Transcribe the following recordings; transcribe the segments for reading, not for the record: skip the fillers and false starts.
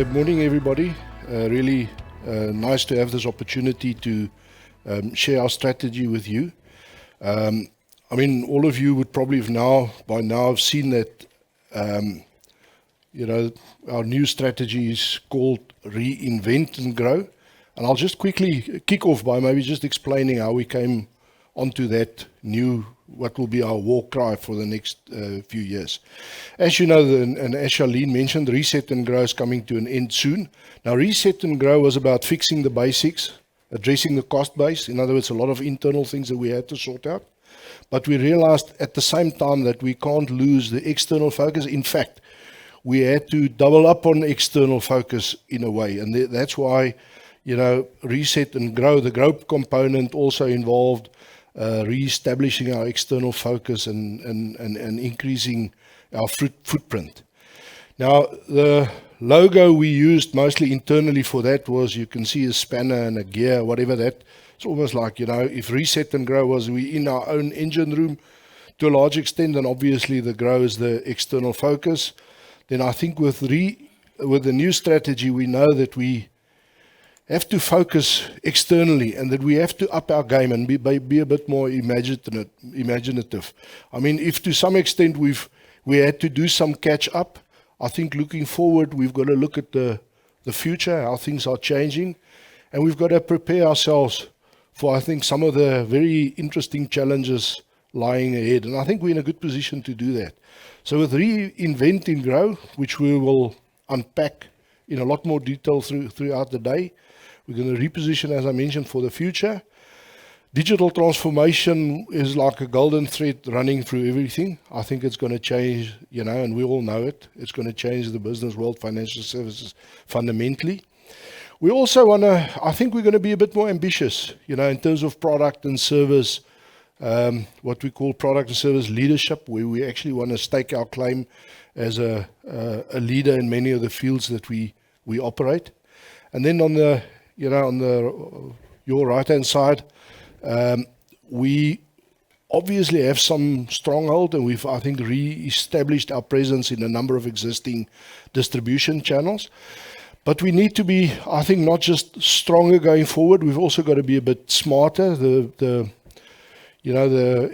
Morning everybody. Really nice to have this opportunity to share our strategy with you. All of you would probably by now have seen that our new strategy is called Reinvent and Grow. And I'll just quickly kick off by maybe just explaining how we came onto that new, what will be our war cry for the next few years. As you know, and as Charlene mentioned, Reset and Grow is coming to an end soon. Now, Reset and Grow was about fixing the basics, addressing the cost base. In other words, a lot of internal things that we had to sort out. But we realized at the same time that we can't lose the external focus. In fact, we had to double up on external focus in a way. And that's why, Reset and Grow, the growth component also involved re-establishing our external focus and increasing our footprint. Now, the logo we used mostly internally for that was, you can see a spanner and a gear, whatever that. It's almost like, if Reset and Grow was we in our own engine room to a large extent, and obviously the Grow is the external focus. Then I think with the new strategy, we know that we have to focus externally and that we have to up our game and be a bit more imaginative. If to some extent we had to do some catch up, I think looking forward, we've got to look at the future, how things are changing, and we've got to prepare ourselves for, I think, some of the very interesting challenges lying ahead. And I think we're in a good position to do that. So with Reinvent and Grow, which we will unpack in a lot more detail throughout the day, we're going to reposition, as I mentioned, for the future. Digital transformation is like a golden thread running through everything. I think it's going to change, and we all know it. It's going to change the business world, financial services, fundamentally. We also I think we're going to be a bit more ambitious, in terms of product and service, what we call product and service leadership, where we actually want to stake our claim as a leader in many of the fields that we operate. And then on your right-hand side, we obviously have some stronghold, and we've, I think, re-established our presence in a number of existing distribution channels. But we need to be, I think, not just stronger going forward, we've also got to be a bit smarter. The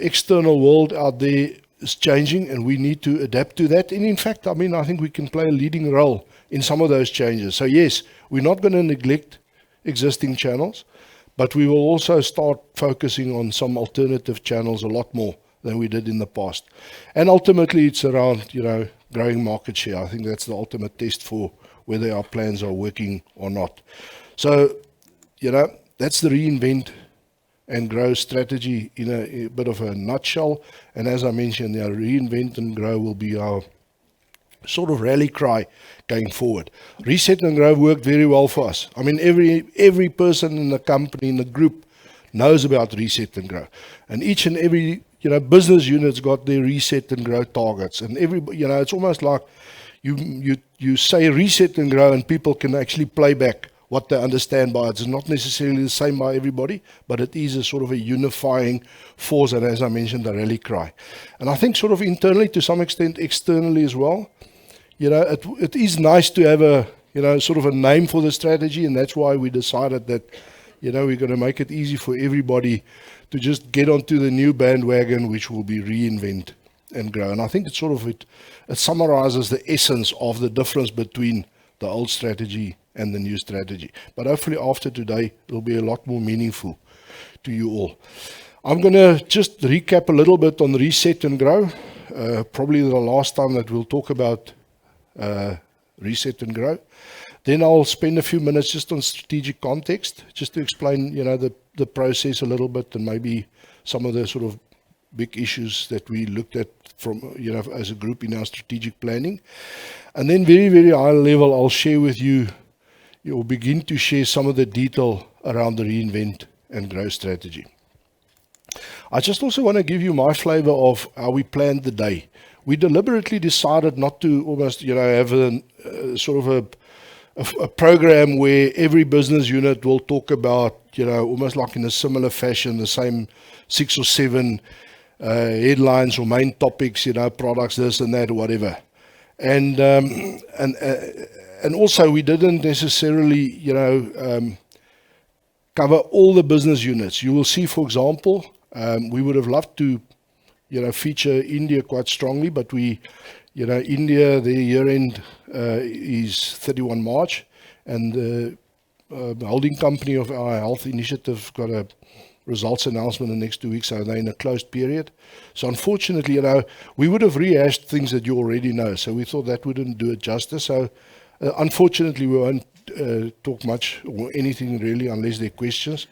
external world out there is changing, and we need to adapt to that. And in fact, I think we can play a leading role in some of those changes. So yes, we're not going to neglect existing channels, but we will also start focusing on some alternative channels a lot more than we did in the past. And ultimately, it's around, growing market share. I think that's the ultimate test for whether our plans are working or not. So, that's the Reinvent and Grow strategy in a bit of a nutshell. And as I mentioned, Reinvent and Grow will be our sort of rally cry going forward. Reset and Grow worked very well for us. Every person in the company, in the group, knows about Reset and Grow. And each and every business unit's got their Reset and Grow targets. And it's almost like you say Reset and Grow, and people can actually play back what they understand by it. It's not necessarily the same by everybody, but it is a sort of a unifying force, and as I mentioned, the rally cry. And I think sort of internally, to some extent, externally as well, it is nice to have a, sort of a name for the strategy, and that's why we decided that, we're going to make it easy for everybody to just get onto the new bandwagon, which will be Reinvent and Grow. And I think it summarizes the essence of the difference between the old strategy and the new strategy. But hopefully after today, it'll be a lot more meaningful to you all. I'm going to just recap a little bit on Reset and Grow. Probably the last time that we'll talk about Reset and Grow. Then I'll spend a few minutes just on strategic context, just to explain, the process a little bit, and maybe some of the sort of big issues that we looked at from, as a group in our strategic planning. And then very, very high level, I'll share with you, you'll begin to share some of the detail around the Reinvent and Grow strategy. I just also want to give you my flavor of how we planned the day. We deliberately decided not to almost, have sort of a program where every business unit will talk about, almost like in a similar fashion, the same 6 or 7 headlines or main topics, products, this and that, or whatever. And and also we didn't necessarily, cover all the business units. You will see, for example, we would have loved to, feature India quite strongly, but India, their year end is 31 March, and the holding company of our health initiative got a results announcement in the next 2 weeks, so they're in a closed period. So unfortunately, we would have rehashed things that you already know, so we thought that wouldn't do it justice. So unfortunately, we won't talk much or anything really unless there are questions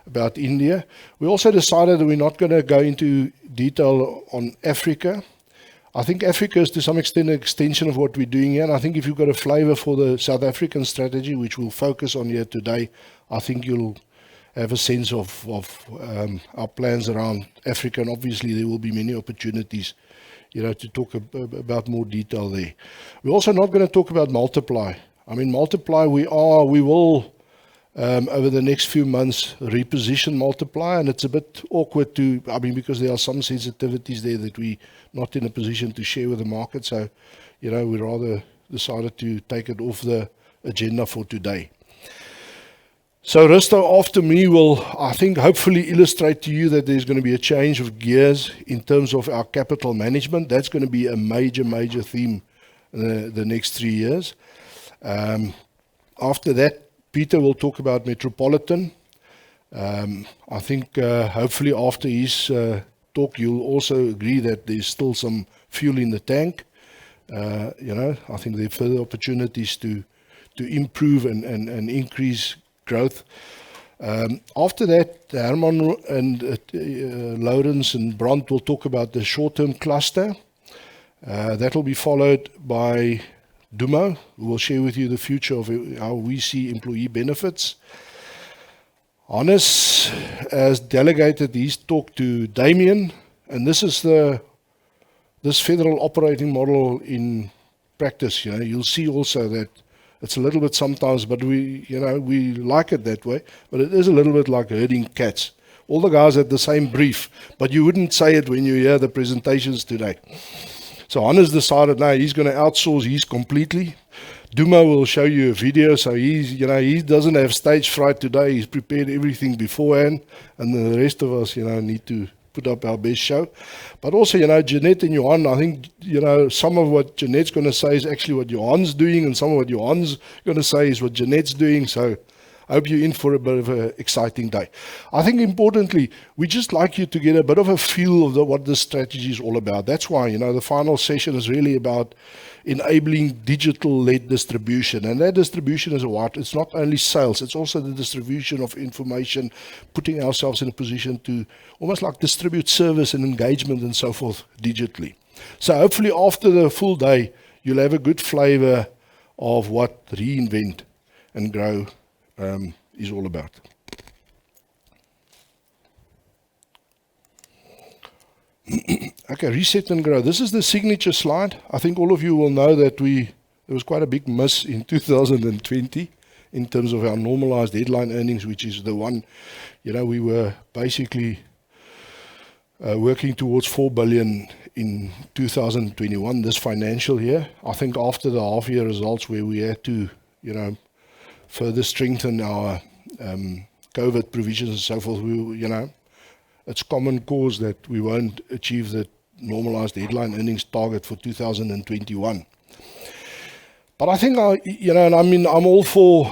about India. We also decided that we're not going to go into detail on Africa. I think Africa is to some extent an extension of what we're doing here, and I think if you've got a flavor for the South African strategy, which we'll focus on here today, I think you'll have a sense of our plans around Africa, and obviously there will be many opportunities, to talk about more detail there. We're also not going to talk about Multiply. I mean, Multiply, we will over the next few months reposition Multiply, and it's a bit awkward because there are some sensitivities there that we're not in a position to share with the market. So, we rather decided to take it off the agenda for today. So Risto, after me, will, I think, hopefully illustrate to you that there's going to be a change of gears in terms of our capital management. That's going to be a major, major theme the next 3 years. After that, Peter will talk about Metropolitan. I think hopefully after his talk, you'll also agree that there's still some fuel in the tank. I think there are further opportunities to improve and increase growth. After that, Herman and Lawrence and Brandt will talk about the short-term cluster. That will be followed by Dumo, who will share with you the future of how we see employee benefits. Hannes has delegated his talk to Damien, and this is this federal operating model in practice. You'll see also that it's a little bit sometimes, but we like it that way, but it is a little bit like herding cats. All the guys had the same brief, but you wouldn't say it when you hear the presentations today. So Hannes decided now he's going to outsource his completely. Duma will show you a video, so he doesn't have stage fright today. He's prepared everything beforehand, and the rest of us, need to put up our best show. But also, Jeanette and Johan, I think, some of what Jeanette's going to say is actually what Johan's doing, and some of what Johan's going to say is what Jeanette's doing. So I hope you're in for a bit of an exciting day. I think importantly, we just like you to get a bit of a feel of what this strategy is all about. That's why, the final session is really about enabling digital-led distribution. And that distribution is what? It's not only sales, it's also the distribution of information, putting ourselves in a position to almost like distribute service and engagement and so forth digitally. So hopefully after the full day, you'll have a good flavor of what Reinvent and Grow is all about. Okay, Reset and Grow. This is the signature slide. I think all of you will know that there was quite a big miss in 2020 in terms of our normalized headline earnings, which is the one, we were basically working towards 4 billion in 2021, this financial year. I think after the half-year results where we had to, further strengthen our COVID provisions and so forth, it's common cause that we won't achieve the normalized headline earnings target for 2021. But I think, I'm all for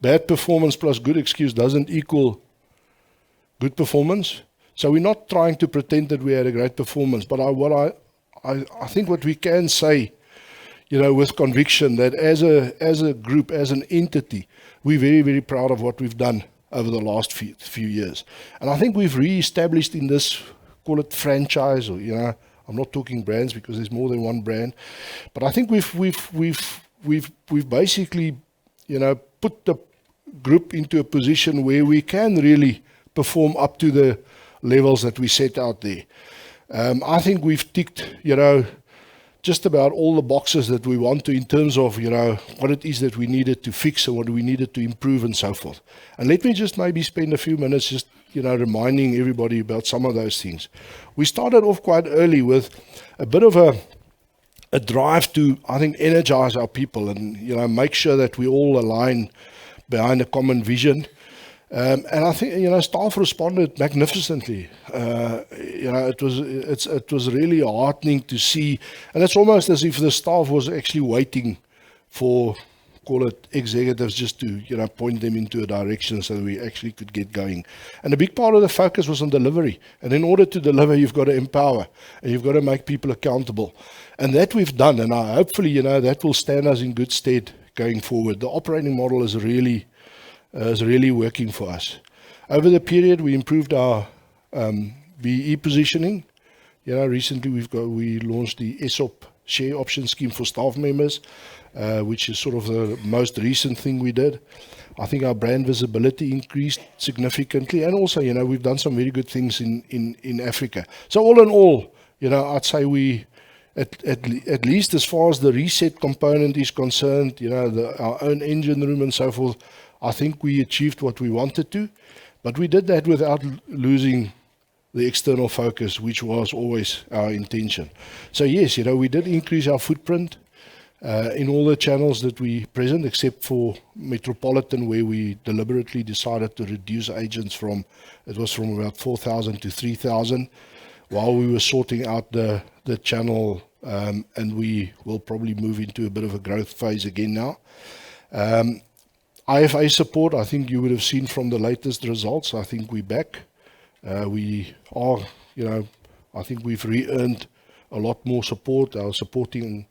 bad performance plus good excuse doesn't equal good performance. So we're not trying to pretend that we had a great performance, but I think what we can say, with conviction, that as a group, as an entity, we're very, very proud of what we've done over the last few years. And I think we've re-established in this, call it franchise, or, I'm not talking brands because there's more than one brand, but I think we've basically, put the group into a position where we can really perform up to the levels that we set out there. I think we've ticked, just about all the boxes that we want to in terms of, what it is that we needed to fix and what we needed to improve and so forth. And let me just maybe spend a few minutes just, reminding everybody about some of those things. We started off quite early with a bit of a a drive to, I think, energize our people and, make sure that we all align behind a common vision. And I think, staff responded magnificently. It was really heartening to see, and it's almost as if the staff was actually waiting for, call it, executives just to, point them into a direction so that we actually could get going. And a big part of the focus was on delivery. And in order to deliver, you've got to empower and you've got to make people accountable. And that we've done, and hopefully, that will stand us in good stead going forward. The operating model is really working for us. Over the period, we improved our VE positioning. Recently we launched the ESOP share option scheme for staff members, which is sort of the most recent thing we did. I think our brand visibility increased significantly, and also, we've done some very good things in Africa. So all in all, I'd say we, at least as far as the reset component is concerned, our own engine room and so forth, I think we achieved what we wanted to, but we did that without losing the external focus, which was always our intention. So yes, we did increase our footprint in all the channels that we present, except for Metropolitan, where we deliberately decided to reduce agents from about 4,000 to 3,000, while we were sorting out the channel, and we will probably move into a bit of a growth phase again now. IFA support, I think you would have seen from the latest results. I think we're back. We are, I think we've re-earned a lot more support. Our supporting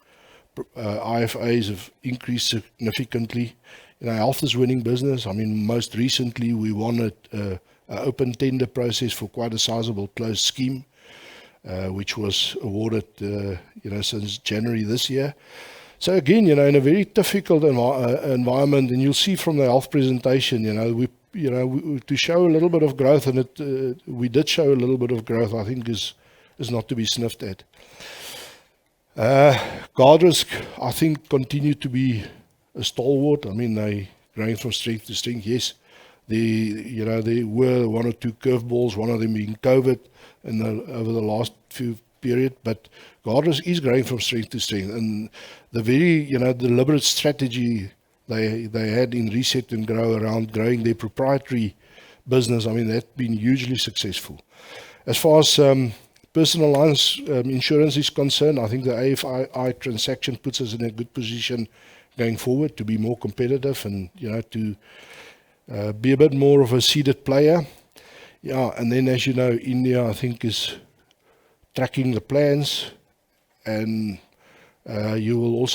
IFAs have increased significantly. Health is winning business. I mean, most recently we won an open tender process for quite a sizable closed scheme, which was awarded, since January this year. So again, in a very difficult environment, and you'll see from the health presentation, we to show a little bit of growth, and we did show a little bit of growth, I think is not to be sniffed at. Guardrisk, I think, continued to be a stalwart. I mean, they growing from strength to strength. Yes, there were one or two curveballs, one of them being COVID over the last few period, but Guardrisk is growing from strength to strength, and the very deliberate strategy they had in Reset and Grow around growing their proprietary business, I mean, that's been hugely successful. As far as personal lines insurance is concerned, I think the AFI transaction puts us in a good position going forward to be more competitive and to be a bit more of a seeded player. Yeah, and then, as you know, India, I think, is tracking the plans, and you will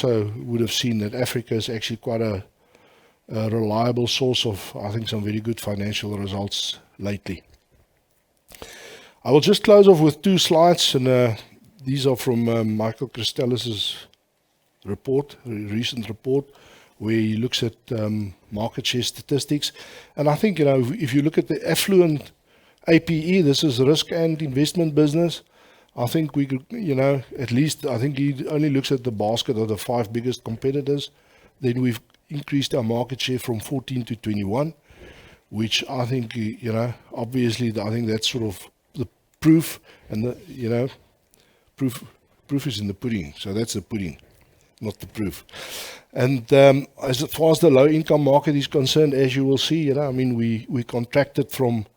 would have seen that Africa is actually quite a reliable source of, I think, some very good financial results lately. I will just close off with two slides, and these are from Michael Christellis's report, a recent report, where he looks at market share statistics. And I think, if you look at the affluent APE, this is risk and investment business, I think we could, at least, I think he only looks at the basket of the 5 biggest competitors. Then we've increased our market share from 14 to 21, which I think, obviously, I think that's sort of the proof, and the, proof is in the pudding. So that's the pudding, not the proof. And as far as the low income market is concerned, as you will see, I mean, we contracted from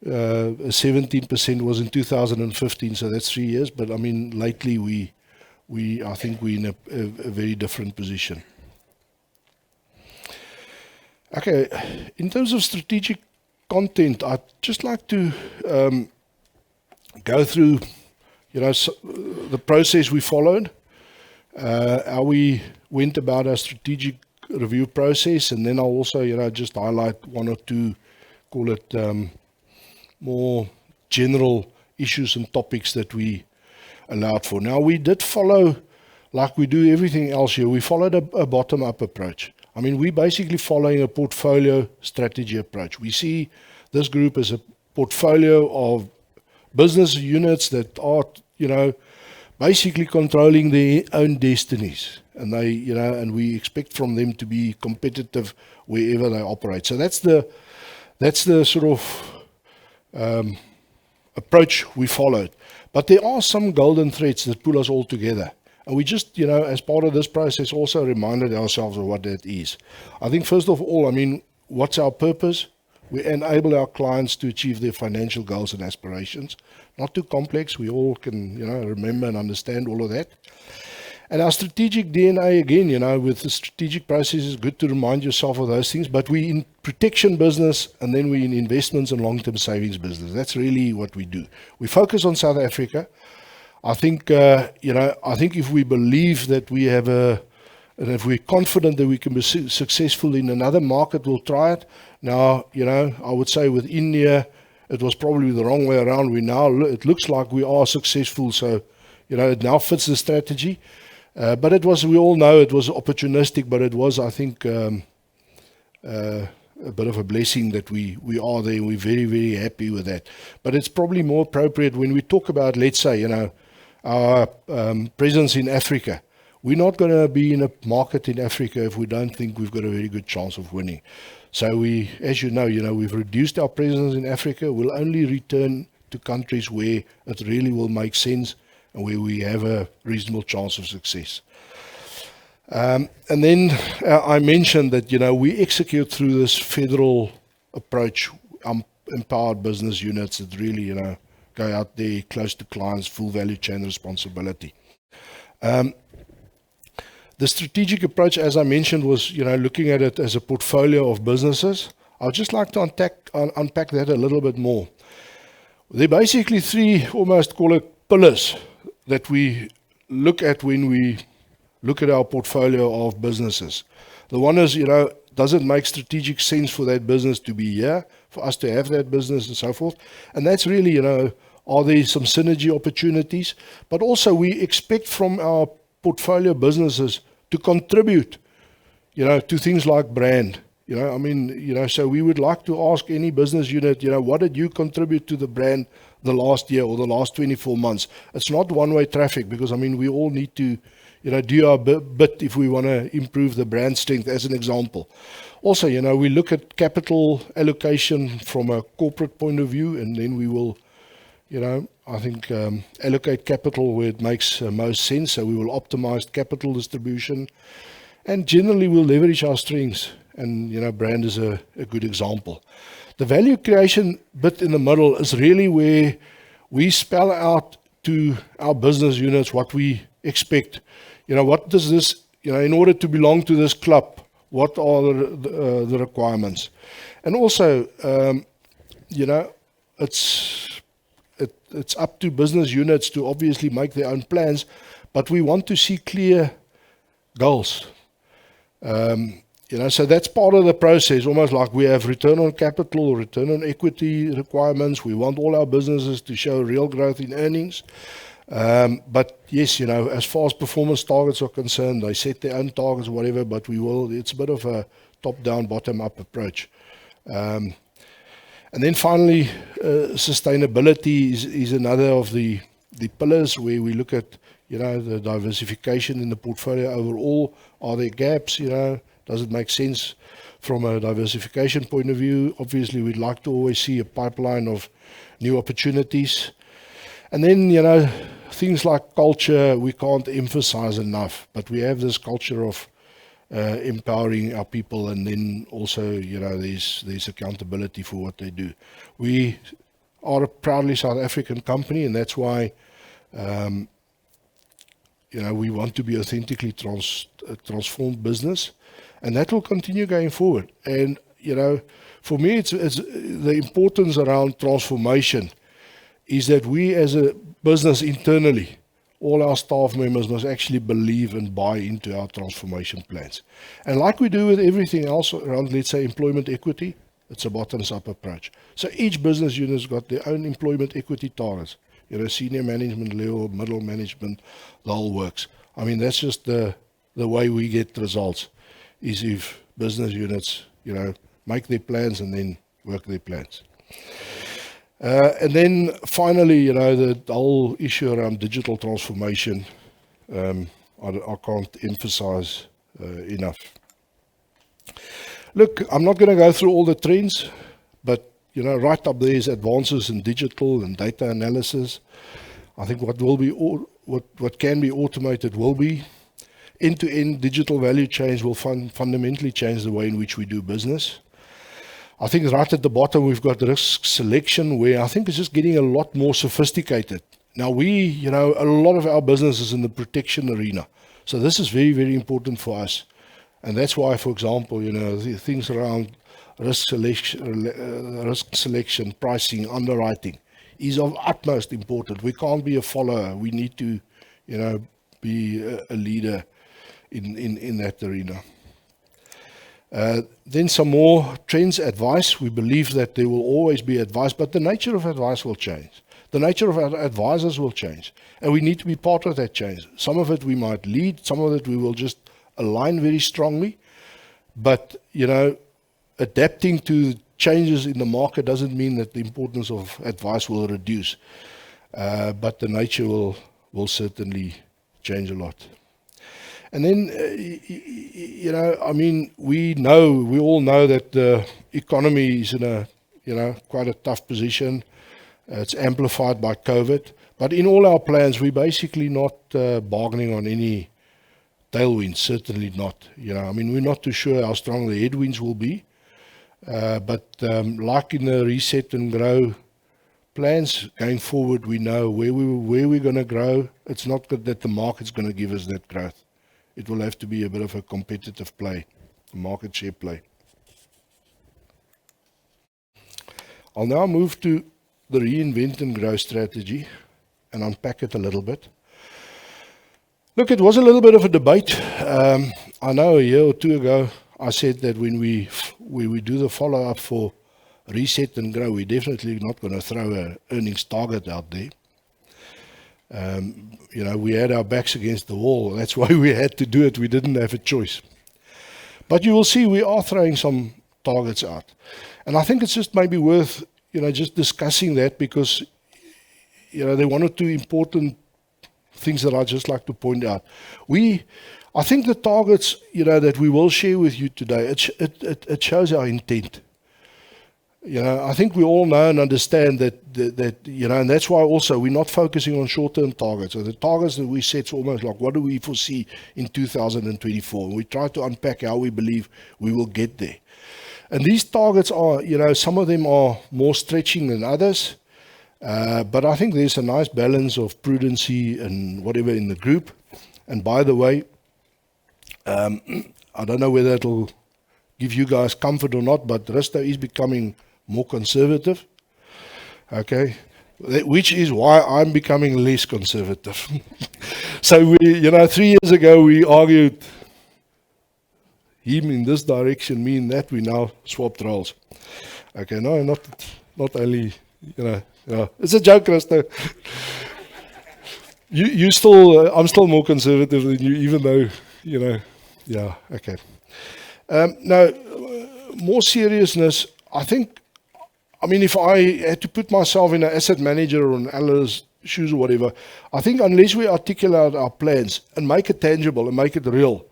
17% was in 2015, so that's 3 years. But I mean, lately I think we're in a very different position. Okay, in terms of strategic content, I'd just like to go through, the process we followed, how we went about our strategic review process, and then I'll also, just highlight one or two, call it more general issues and topics that we allowed for. Now, we did follow, like we do everything else here, we followed a bottom-up approach. I mean, we're basically following a portfolio strategy approach. We see this group as a portfolio of business units that are, basically controlling their own destinies. And they, and we expect from them to be competitive wherever they operate. So that's the sort of approach we followed. But there are some golden threads that pull us all together. And we just, as part of this process, also reminded ourselves of what that is. I think, first of all, what's our purpose? We enable our clients to achieve their financial goals and aspirations. Not too complex. We all can, remember and understand all of that. And our strategic DNA, again, with the strategic process, it's good to remind yourself of those things. But we in protection business, and then we in investments and long-term savings business. That's really what we do. We focus on South Africa. I think, I think if we believe that we have and if we're confident that we can be successful in another market, we'll try it. Now, I would say with India, it was probably the wrong way around. It looks like we are successful. So, it now fits the strategy. But we all know it was opportunistic, but it was, I think, a bit of a blessing that we are there. We're very, very happy with that. But it's probably more appropriate when we talk about, let's say, our presence in Africa. We're not going to be in a market in Africa if we don't think we've got a very good chance of winning. So as you know, we've reduced our presence in Africa. We'll only return to countries where it really will make sense and where we have a reasonable chance of success. And then I mentioned that, we execute through this federal approach, empowered business units that really, go out there close to clients, full value chain responsibility. The strategic approach, as I mentioned, was, looking at it as a portfolio of businesses. I'd just like to unpack that a little bit more. There are basically three, almost call it pillars, that we look at when we look at our portfolio of businesses. The one is, does it make strategic sense for that business to be here, for us to have that business and so forth? And that's really, are there some synergy opportunities? But also we expect from our portfolio businesses to contribute, to things like brand. So we would like to ask any business unit, what did you contribute to the brand the last year or the last 24 months? It's not one-way traffic because, we all need to, do our bit if we want to improve the brand strength, as an example. Also, we look at capital allocation from a corporate point of view, and then we will, I think, allocate capital where it makes most sense. So we will optimize capital distribution, and generally we'll leverage our strengths. And, brand is a good example. The value creation bit in the middle is really where we spell out to our business units what we expect. What does this, in order to belong to this club, what are the requirements? And also, it's up to business units to obviously make their own plans, but we want to see clear goals. So that's part of the process, almost like we have return on capital, return on equity requirements. We want all our businesses to show real growth in earnings. But yes, as far as performance targets are concerned, they set their own targets, whatever, but it's a bit of a top-down, bottom-up approach. And then finally, sustainability is another of the pillars where we look at, the diversification in the portfolio overall. Are there gaps, Does it make sense from a diversification point of view? Obviously, we'd like to always see a pipeline of new opportunities. And then, things like culture, we can't emphasize enough, but we have this culture of empowering our people, and then also, there's accountability for what they do. We are a proudly South African company, and that's why, we want to be authentically transformed business. And that will continue going forward. And, for me, it's the importance around transformation is that we as a business internally, all our staff members must actually believe and buy into our transformation plans. And like we do with everything else around, let's say, employment equity, it's a bottoms-up approach. So each business unit's got their own employment equity targets. Senior management level, middle management, the whole works. That's just the way we get results. Is if business units, make their plans and then work their plans. And then finally, the whole issue around digital transformation, I can't emphasize enough. Look, I'm not going to go through all the trends, but, right up there is advances in digital and data analysis. I think what will be what can be automated will be. End-to-end digital value chains will fundamentally change the way in which we do business. I think right at the bottom we've got risk selection, where I think it's just getting a lot more sophisticated. Now a lot of our business is in the protection arena. So this is very, very important for us. And that's why, for example, the things around risk selection, pricing, underwriting is of utmost importance. We can't be a follower. We need to, be a leader in that arena. Then some more trends, advice. We believe that there will always be advice, but the nature of advice will change. The nature of our advisors will change, and we need to be part of that change. Some of it we might lead, some of it we will just align very strongly, but adapting to changes in the market doesn't mean that the importance of advice will reduce, but the nature will certainly change a lot. And then, we all know that the economy is in a, quite a tough position. It's amplified by COVID. But in all our plans, we're basically not bargaining on any tailwinds, certainly not. We're not too sure how strong the headwinds will be. But like in the Reset and Grow plans, going forward, we know where we're going to grow. It's not good that the market's going to give us that growth. It will have to be a bit of a competitive play, a market share play. I'll now move to the Reinvent and Grow strategy and unpack it a little bit. Look, it was a little bit of a debate. I know a year or two ago, I said that when we do the follow-up for Reset and Grow, we're definitely not going to throw an earnings target out there. We had our backs against the wall. That's why we had to do it. We didn't have a choice. But you will see we are throwing some targets out. And I think it's just maybe worth, just discussing that, because, there are one or two important things that I'd just like to point out. I think the targets, that we will share with you today, it shows our intent. I think we all know and understand that, and that's why also we're not focusing on short-term targets. So the targets that we set is almost like, what do we foresee in 2024? We try to unpack how we believe we will get there. And these targets are, some of them are more stretching than others. But I think there's a nice balance of prudency and whatever in the group. And by the way, I don't know whether it'll give you guys comfort or not, but Risto is becoming more conservative, okay, which is why I'm becoming less conservative. So 3 years ago we argued him in this direction, me in that. We now swapped roles. Okay, no, not only, it's a joke, Risto. You still, I'm still more conservative than you, even though, yeah, okay. Now, more seriousness, I think, if I had to put myself in an asset manager or an analyst's shoes or whatever, I think unless we articulate our plans and make it tangible and make it real,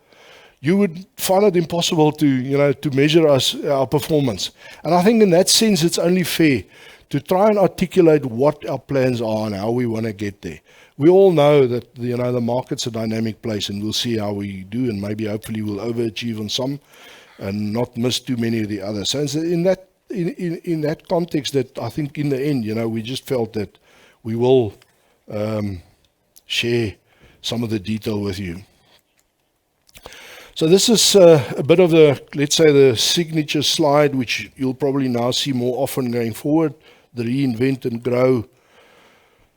you would find it impossible to measure our performance. And I think in that sense, it's only fair to try and articulate what our plans are and how we want to get there. We all know that the market's a dynamic place, and we'll see how we do, and maybe hopefully we'll overachieve on some and not miss too many of the others. So in that context, that I think in the end, we just felt that we will share some of the detail with you. So this is a bit of let's say the signature slide, which you'll probably now see more often going forward, the Reinvent and Grow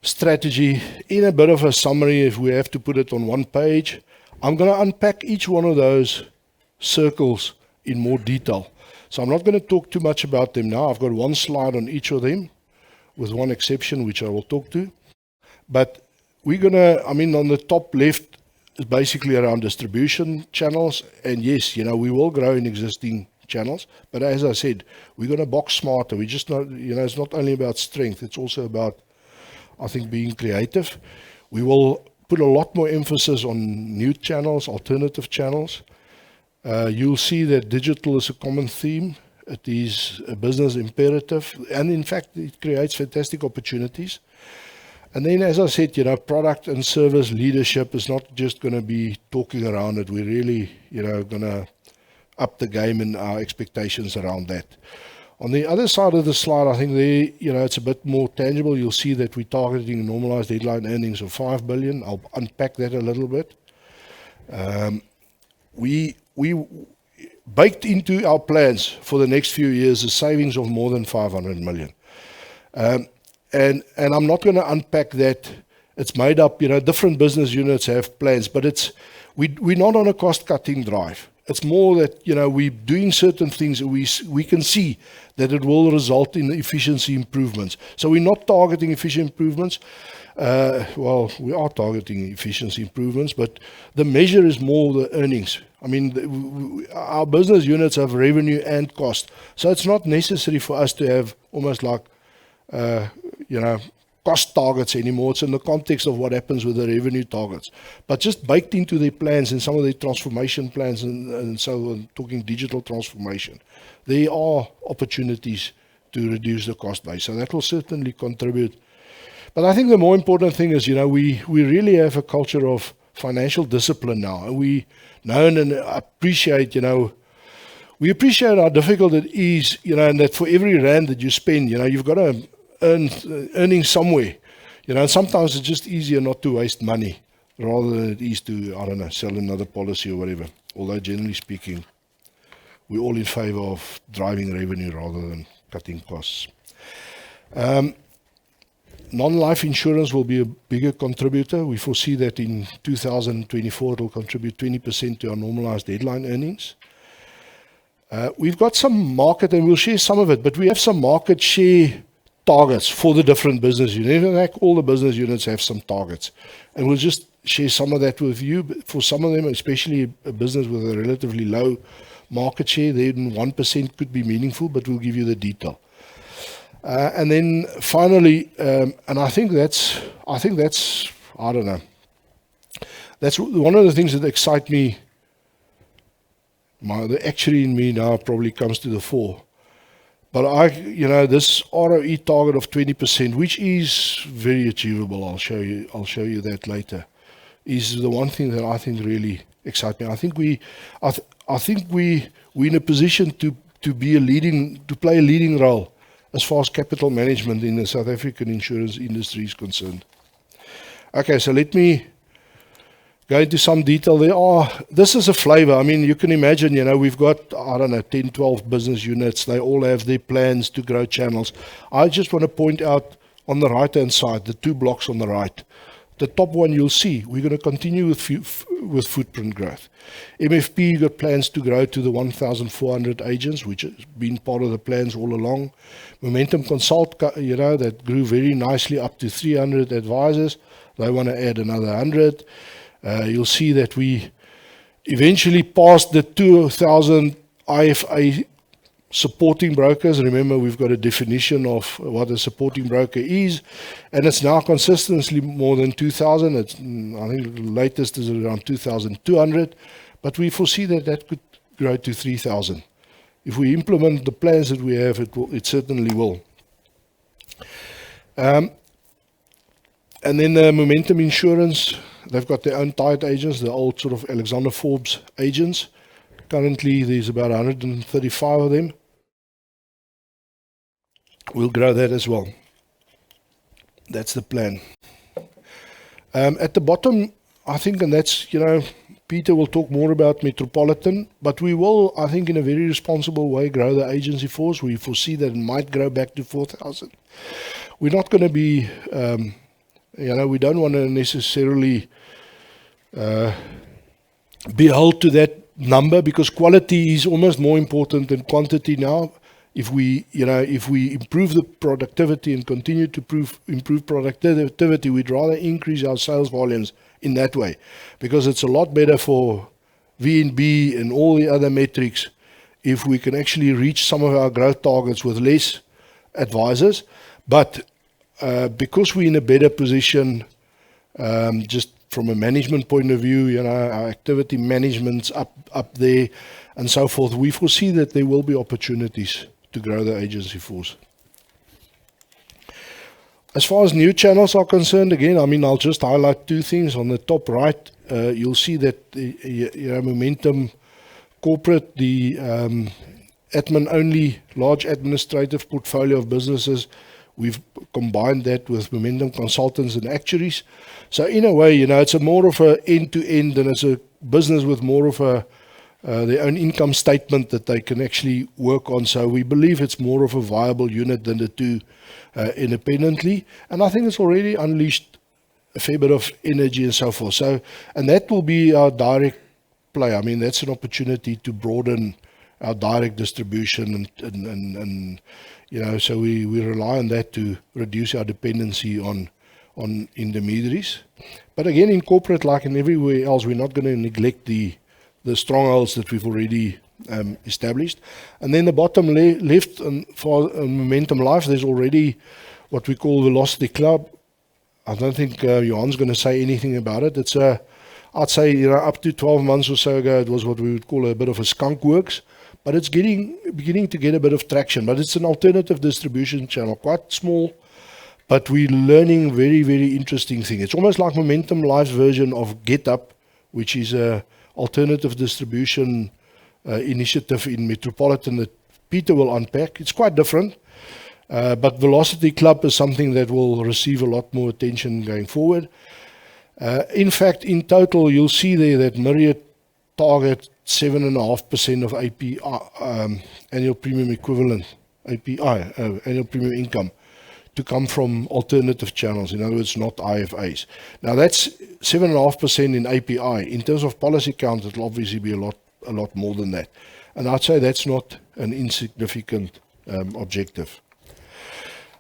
strategy. In a bit of a summary, if we have to put it on one page, I'm going to unpack each one of those circles in more detail. So I'm not going to talk too much about them now. I've got one slide on each of them, with one exception, which I will talk to. But we're going to, on the top left is basically around distribution channels. And yes, we will grow in existing channels. But as I said, we're going to box smarter. We just not, it's not only about strength. It's also about, I think, being creative. We will put a lot more emphasis on new channels, alternative channels. You'll see that digital is a common theme. It is a business imperative, and in fact, it creates fantastic opportunities. And then, as I said, product and service leadership is not just going to be talking around it. We're really, going to up the game in our expectations around that. On the other side of the slide, I think there, it's a bit more tangible. You'll see that we're targeting normalized headline earnings of 5 billion. I'll unpack that a little bit. We baked into our plans for the next few years a savings of more than 500 million. And I'm not going to unpack that. It's made up, different business units have plans, but we're not on a cost-cutting drive. It's more that, we're doing certain things and we can see that it will result in efficiency improvements. So we're not targeting efficient improvements. Well, we are targeting efficiency improvements, but the measure is more the earnings. I mean, our business units have revenue and cost. So it's not necessary for us to have almost like, cost targets anymore. It's in the context of what happens with the revenue targets. But just baked into their plans and some of their transformation plans and so on, talking digital transformation, there are opportunities to reduce the cost base. So that will certainly contribute. But I think the more important thing is, we really have a culture of financial discipline now. And we know and appreciate, we appreciate how difficult it is, and that for every rand that you spend, you've got to earning somewhere, and sometimes it's just easier not to waste money rather than it is to, I don't know, sell another policy or whatever. Although generally speaking, we're all in favor of driving revenue rather than cutting costs. Non-life insurance will be a bigger contributor. We foresee that in 2024 it will contribute 20% to our normalized headline earnings. We've got some market, and we'll share some of it, but we have some market share targets for the different business units. In fact, all the business units have some targets. And we'll just share some of that with you. For some of them, especially a business with a relatively low market share, then 1% could be meaningful, but we'll give you the detail. And then finally, and I think that's, I don't know, that's one of the things that excite me. The actuary in me now probably comes to the fore. But this ROE target of 20%, which is very achievable, I'll show you that later, is the one thing that I think really excites me. I think we're in a position to play a leading role as far as capital management in the South African insurance industry is concerned. Okay, so let me go into some detail. This is a flavor. I mean, you can imagine, we've got, 10, 12 business units. They all have their plans to grow channels. I just want to point out on the right-hand side, the two blocks on the right. The top one you'll see, we're going to continue with footprint growth. MFP got plans to grow to the 1,400 agents, which has been part of the plans all along. Momentum Consult, that grew very nicely up to 300 advisors. They want to add another 100. You'll see that we eventually passed the 2,000 IFA supporting brokers. Remember, we've got a definition of what a supporting broker is, and it's now consistently more than 2,000. I think the latest is around 2,200, but we foresee that could grow to 3,000. If we implement the plans that we have, it certainly will. And then the Momentum Insurance, they've got their own tied agents, the old sort of Alexander Forbes agents. Currently, there's about 135 of them. We'll grow that as well. That's the plan. At the bottom, I think, and that's, Peter will talk more about Metropolitan, but we will, I think, in a very responsible way, grow the agency force. We foresee that it might grow back to 4,000. We're not going to be, we don't want to necessarily be held to that number, because quality is almost more important than quantity now. If we improve the productivity and continue to improve productivity, we'd rather increase our sales volumes in that way, because it's a lot better for V&B and all the other metrics if we can actually reach some of our growth targets with less advisors. But because we're in a better position, just from a management point of view, our activity management's up there and so forth, we foresee that there will be opportunities to grow the agency force. As far as new channels are concerned, again, I mean, I'll just highlight two things. On the top right, you'll see that the Momentum Corporate, the admin-only large administrative portfolio of businesses, we've combined that with Momentum Consultants and Actuaries. So in a way, it's a more of a end-to-end, and it's a business with more of a their own income statement that they can actually work on. So we believe it's more of a viable unit than the two independently. And I think it's already unleashed a fair bit of energy and so forth. So, and that will be our direct play. I mean, that's an opportunity to broaden our direct distribution and so we rely on that to reduce our dependency on intermediaries. But again, in corporate, like in everywhere else, we're not going to neglect the strongholds that we've already established. And then the bottom left, for Momentum Life, there's already what we call Velocity Club. I don't think Johan's going to say anything about it. It's I'd say, up to 12 months or so ago, it was what we would call a bit of a skunk works, but it's beginning to get a bit of traction. But it's an alternative distribution channel, quite small, but we're learning very, very interesting thing. It's almost like Momentum Life's version of GetUp, which is a alternative distribution initiative in Metropolitan that Peter will unpack. It's quite different, but Velocity Club is something that will receive a lot more attention going forward. In fact, in total, you'll see there that Myriad target 7.5% of API, annual premium equivalent, API, annual premium income, to come from alternative channels, in other words, not IFAs. Now that's 7.5% in API. In terms of policy count, it'll obviously be a lot more than that. And I'd say that's not an insignificant objective.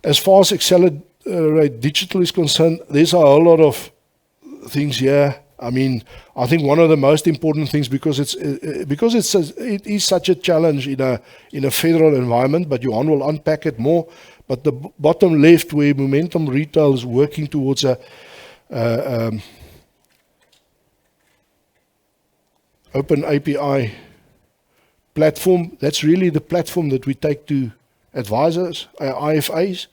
As far as Accelerate Digital is concerned, there's a whole lot of things here. I mean, I think one of the most important things, because it is such a challenge in a federal environment, but Johan will unpack it more. But the bottom left, where Momentum Retail is working towards a open API platform, that's really the platform that we take to advisors, IFAs.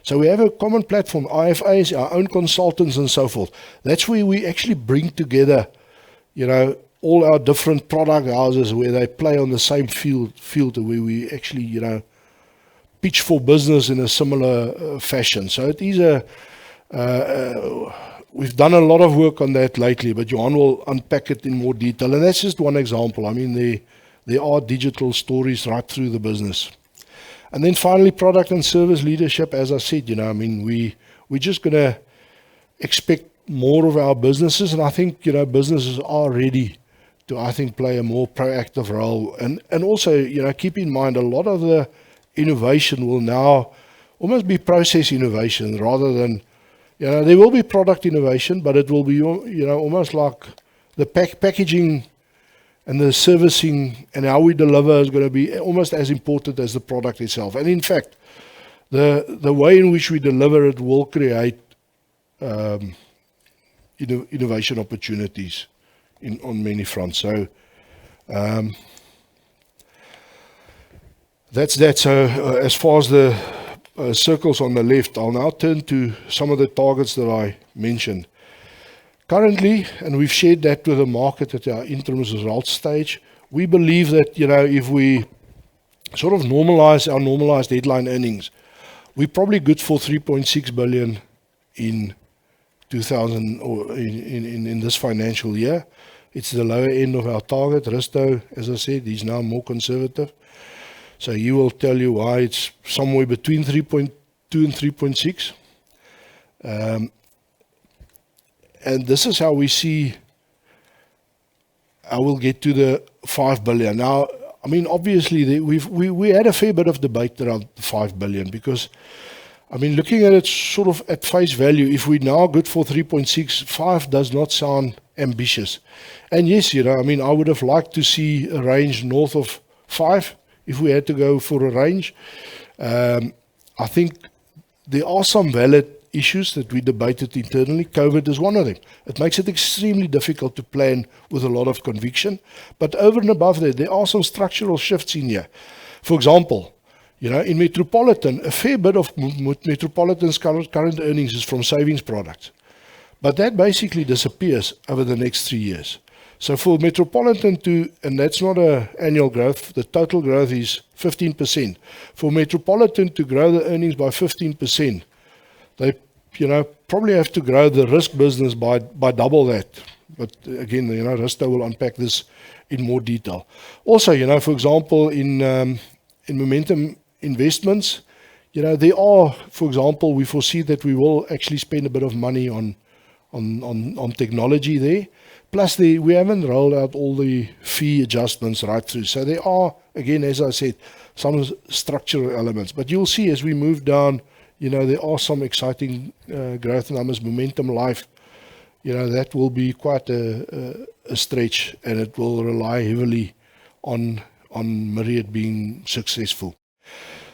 So we have a common platform, IFAs, our own consultants and so forth. That's where we actually bring together, all our different product houses where they play on the same field where we actually, pitch for business in a similar fashion. So it is we've done a lot of work on that lately, but Johan will unpack it in more detail. And that's just one example. I mean, there are digital stories right through the business. And then finally, product and service leadership. As I said, we're just going to expect more of our businesses. And I think, businesses are ready to, I think, play a more proactive role. And also, keep in mind, a lot of the innovation will now almost be process innovation rather than, there will be product innovation, but it will be, almost like the packaging and the servicing and how we deliver is going to be almost as important as the product itself. And in fact, the way in which we deliver it will create innovation opportunities on many fronts. So that's that. So as far as the circles on the left, I'll now turn to some of the targets that I mentioned. Currently, and we've shared that with the market at our interim results stage, we believe that, if we sort of normalize our normalized headline earnings, we're probably good for 3.6 billion in 2000 or in this financial year. It's the lower end of our target. Risto, as I said, he's now more conservative. So he will tell you why it's somewhere between 3.2 and 3.6. And this is how we see I will get to the 5 billion. Now, I mean, obviously, we had a fair bit of debate around the 5 billion because, I mean, looking at it sort of at face value, if we're now good for 3.6, 5 does not sound ambitious. And yes, I mean, I would have liked to see a range north of 5 if we had to go for a range. I think there are some valid issues that we debated internally. COVID is one of them. It makes it extremely difficult to plan with a lot of conviction. But over and above that, there are some structural shifts in here. For example, In Metropolitan, a fair bit of Metropolitan's current earnings is from savings products. But that basically disappears over the next 3 years. So for Metropolitan and that's not an annual growth, the total growth is 15%. For Metropolitan to grow the earnings by 15%, they probably have to grow the risk business by double that. But again, Risto will unpack this in more detail. Also, for example, in Momentum Investments, there are, for example, we foresee that we will actually spend a bit of money on technology there. Plus, we haven't rolled out all the fee adjustments right through. So there are, again, as I said, some structural elements. But you'll see as we move down, there are some exciting growth numbers. Momentum Life, that will be quite a stretch, and it will rely heavily on Myriad being successful.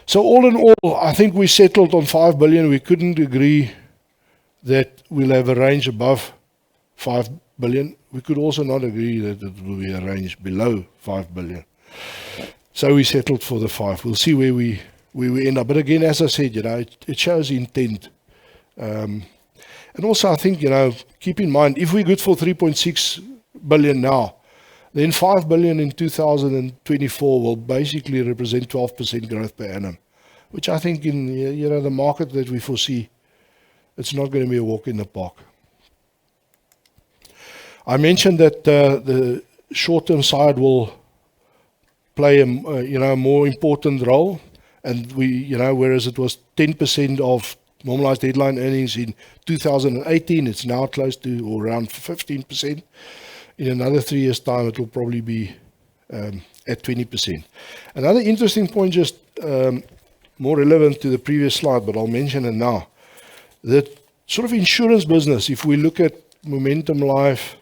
So all in all, I think we settled on 5 billion. We couldn't agree that we'll have a range above 5 billion. We could also not agree that it will be a range below 5 billion. So we settled for the 5. We'll see where we end up. But again, as I said, it shows intent. And also, I think, keep in mind, if we're good for 3.6 billion now, then 5 billion in 2024 will basically represent 12% growth per annum, which I think in the market that we foresee, it's not going to be a walk in the park. I mentioned that the short-term side will play a more important role, and whereas it was 10% of normalized headline earnings in 2018, it's now close to or around 15%. In another 3 years' time, it will probably be at 20%. Another interesting point, just more relevant to the previous slide, but I'll mention it now. That sort of insurance business, if we look at Momentum Life,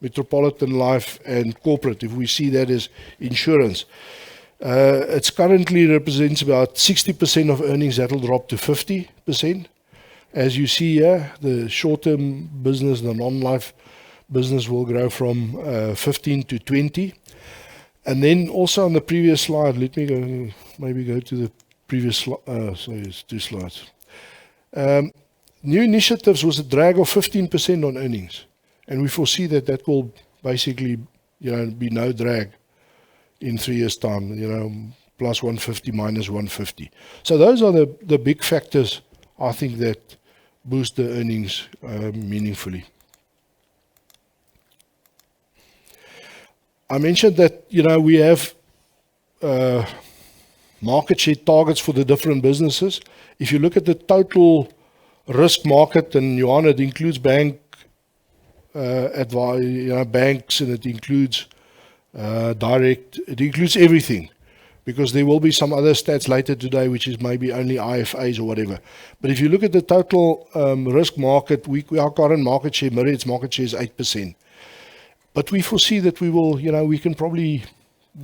Metropolitan Life, and corporate, if we see that as insurance, it currently represents about 60% of earnings. That will drop to 50%. As you see here, the short-term business, the non-life business, will grow from 15 to 20. And then also on the previous slide, let me go to the previous slide. Sorry, it's 2 slides. New initiatives was a drag of 15% on earnings. And we foresee that will basically, be no drag in 3 years' time, plus 150, minus 150. So those are the big factors, I think, that boost the earnings meaningfully. I mentioned that, we have market share targets for the different businesses. If you look at the total risk market, and Johan, it includes banks, and it includes direct, it includes everything, because there will be some other stats later today, which is maybe only IFAs or whatever. But if you look at the total risk market, our current market share, Myriad's market share is 8%. But we foresee that we will, we can probably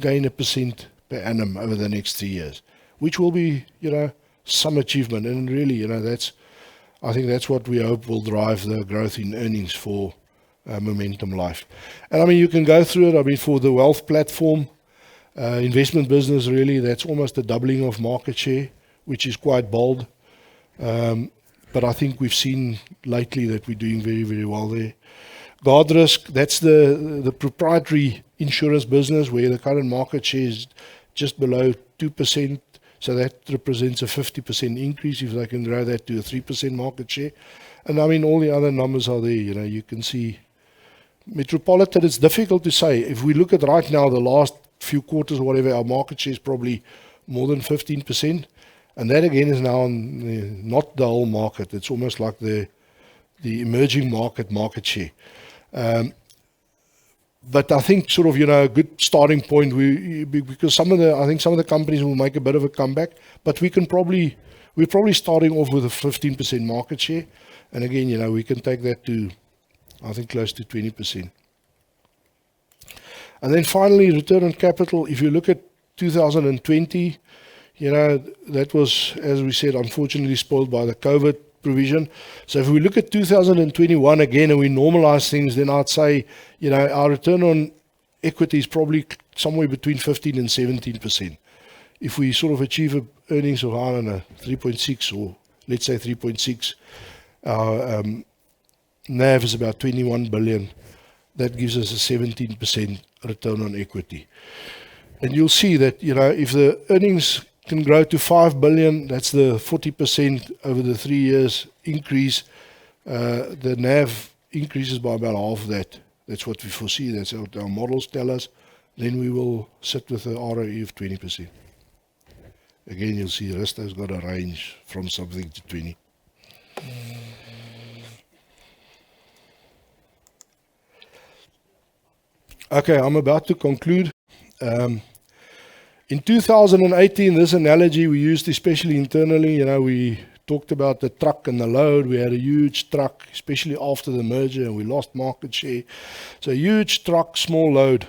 gain 1% per annum over the next 3 years, which will be, some achievement. And really, I think that's what we hope will drive the growth in earnings for Momentum Life. And you can go through it. For the wealth platform, investment business, really, that's almost a doubling of market share, which is quite bold. But I think we've seen lately that we're doing very, very well there. Guard Risk, that's the proprietary insurance business where the current market share is just below 2%. So that represents a 50% increase if they can grow that to a 3% market share. And all the other numbers are there. You can see Metropolitan, it's difficult to say. If we look at right now, the last few quarters or whatever, our market share is probably more than 15%. And that again is now not the whole market. It's almost like the emerging market share. But I think sort of, a good starting point, because I think some of the companies will make a bit of a comeback, but we're probably starting off with a 15% market share. And again, we can take that to, I think, close to 20%. And then finally, return on capital. If you look at 2020, that was, as we said, unfortunately spoiled by the COVID provision. So if we look at 2021 again and we normalize things, then I'd say, our return on equity is probably somewhere between 15 and 17%. if we sort of achieve earnings of, I don't know, 3.6 or let's say 3.6, our NAV is about 21 billion. That gives us a 17% return on equity. And you'll see that, if the earnings can grow to 5 billion, that's the 40% over the 3 years increase. The NAV increases by about half of that. That's what we foresee. That's what our models tell us. Then we will sit with the ROE of 20%. Again, you'll see Risto's got a range from something to 20. Okay, I'm about to conclude. In 2018, this analogy we used, especially internally, we talked about the truck and the load. We had a huge truck, especially after the merger, and we lost market share. So huge truck, small load.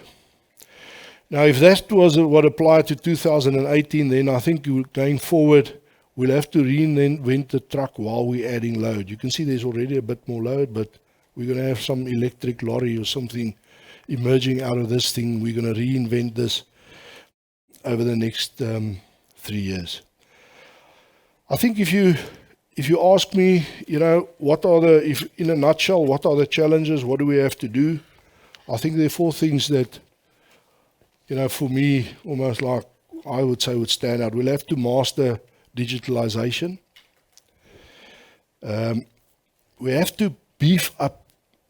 Now, if that was what applied to 2018, then I think going forward, we'll have to reinvent the truck while we're adding load. You can see there's already a bit more load, but we're going to have some electric lorry or something emerging out of this thing. We're going to reinvent this over the next 3 years. I think if you ask me, in a nutshell, what are the challenges? What do we have to do? I think there are 4 things that, for me, almost like I would say would stand out. We'll have to master digitalization. We have to beef up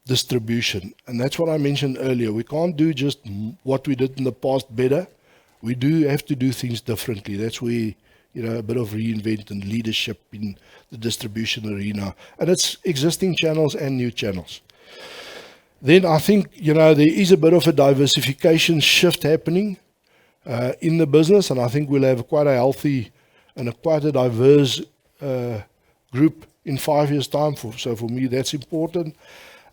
distribution, and that's what I mentioned earlier. We can't do just what we did in the past better. We do have to do things differently. That's where a bit of reinvent and leadership in the distribution arena, and it's existing channels and new channels. Then I think there is a bit of a diversification shift happening in the business, and I think we'll have quite a healthy and quite a diverse group in 5 years' time. So for me, that's important.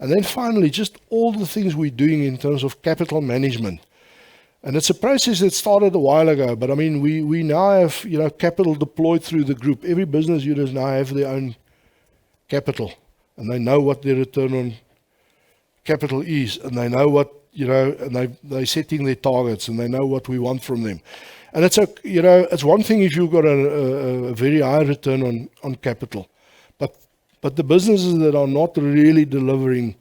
And then finally, just all the things we're doing in terms of capital management. And it's a process that started a while ago, but I mean, we now have capital deployed through the group. Every business unit now have their own capital, and they know what their return on capital is, and they know what and they're setting their targets, and they know what we want from them. And it's it's one thing if you've got a very high return on capital, but the businesses that are not really delivering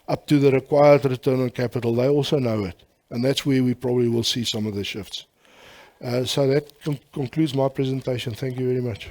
up to the required return on capital, they also know it. And that's where we probably will see some of the shifts. So that concludes my presentation. Thank you very much.